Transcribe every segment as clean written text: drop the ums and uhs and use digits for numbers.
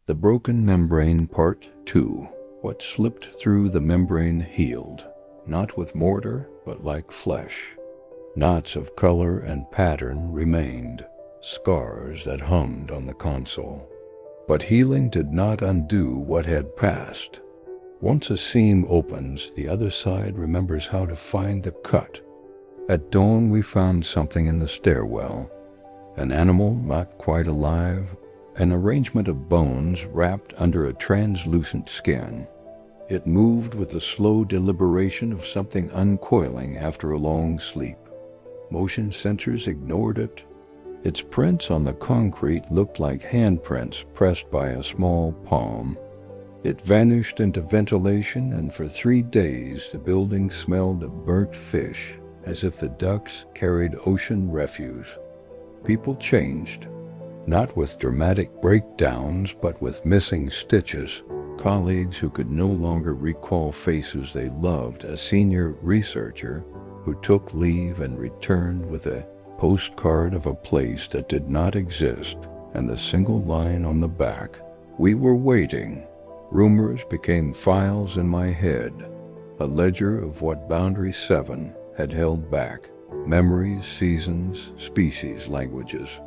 The Broken Membrane Part 2. What slipped through the membrane healed, not with mortar, but like flesh. Knots of color and pattern remained, scars that hummed on the console. But healing did not undo what had passed. Once a seam opens, the other side remembers how to find the cut. At dawn we found something in the stairwell. An animal not quite alive, an arrangement of bones wrapped under a translucent skin. It moved with the slow deliberation of something uncoiling after a long sleep. Motion sensors ignored it. Its prints on the concrete looked like handprints pressed by a small palm. It vanished into ventilation, and for 3 days the building smelled of burnt fish, as if the ducks carried ocean refuse. People changed, not with dramatic breakdowns, but with missing stitches. Colleagues who could no longer recall faces they loved, a senior researcher who took leave and returned with a postcard of a place that did not exist, and the single line on the back, "We were waiting." Rumors became files in my head, a ledger of what Boundary 7 had held back, memories, seasons, species, languages.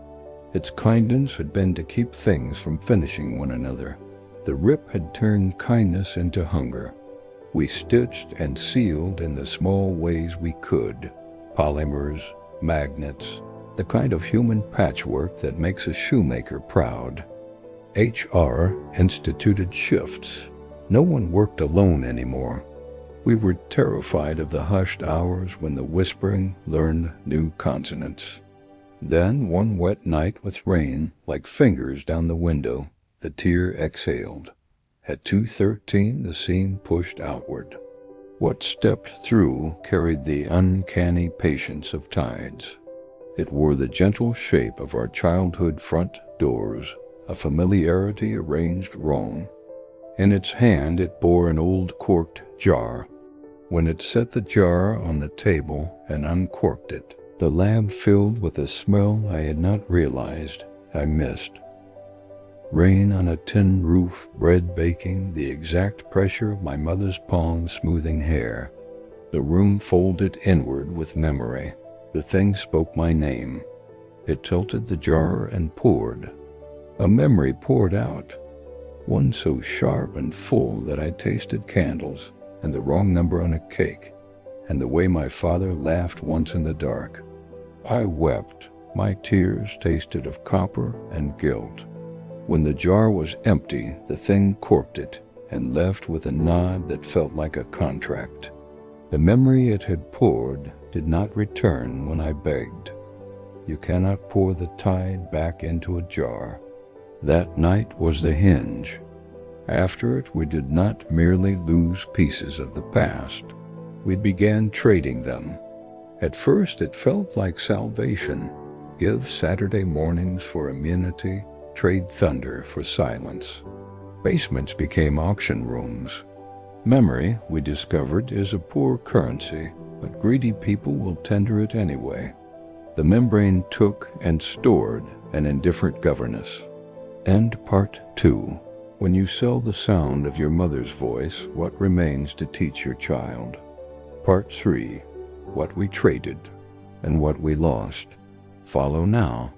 Its kindness had been to keep things from finishing one another. The rip had turned kindness into hunger. We stitched and sealed in the small ways we could. Polymers, magnets, the kind of human patchwork that makes a shoemaker proud. HR instituted shifts. No one worked alone anymore. We were terrified of the hushed hours when the whispering learned new consonants. Then, one wet night with rain, like fingers down the window, the tear exhaled. At 2:13, the seam pushed outward. What stepped through carried the uncanny patience of tides. It wore the gentle shape of our childhood front doors, a familiarity arranged wrong. In its hand it bore an old corked jar. When it set the jar on the table and uncorked it, the lab filled with a smell I had not realized I missed. Rain on a tin roof, bread baking, the exact pressure of my mother's palm smoothing hair. The room folded inward with memory. The thing spoke my name. It tilted the jar and poured. A memory poured out, one so sharp and full that I tasted candles and the wrong number on a cake, and the way my father laughed once in the dark. I wept. My tears tasted of copper and guilt. When the jar was empty, the thing corked it and left with a nod that felt like a contract. The memory it had poured did not return when I begged. You cannot pour the tide back into a jar. That night was the hinge. After it, we did not merely lose pieces of the past. We began trading them. At first, it felt like salvation. Give Saturday mornings for immunity, trade thunder for silence. Basements became auction rooms. Memory, we discovered, is a poor currency, but greedy people will tender it anyway. The membrane took and stored an indifferent governess. End Part 2. When you sell the sound of your mother's voice, what remains to teach your child? Part 3. What we traded and what we lost. Follow now.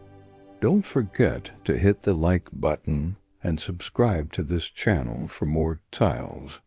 Don't forget to hit the like button and subscribe to this channel for more tales.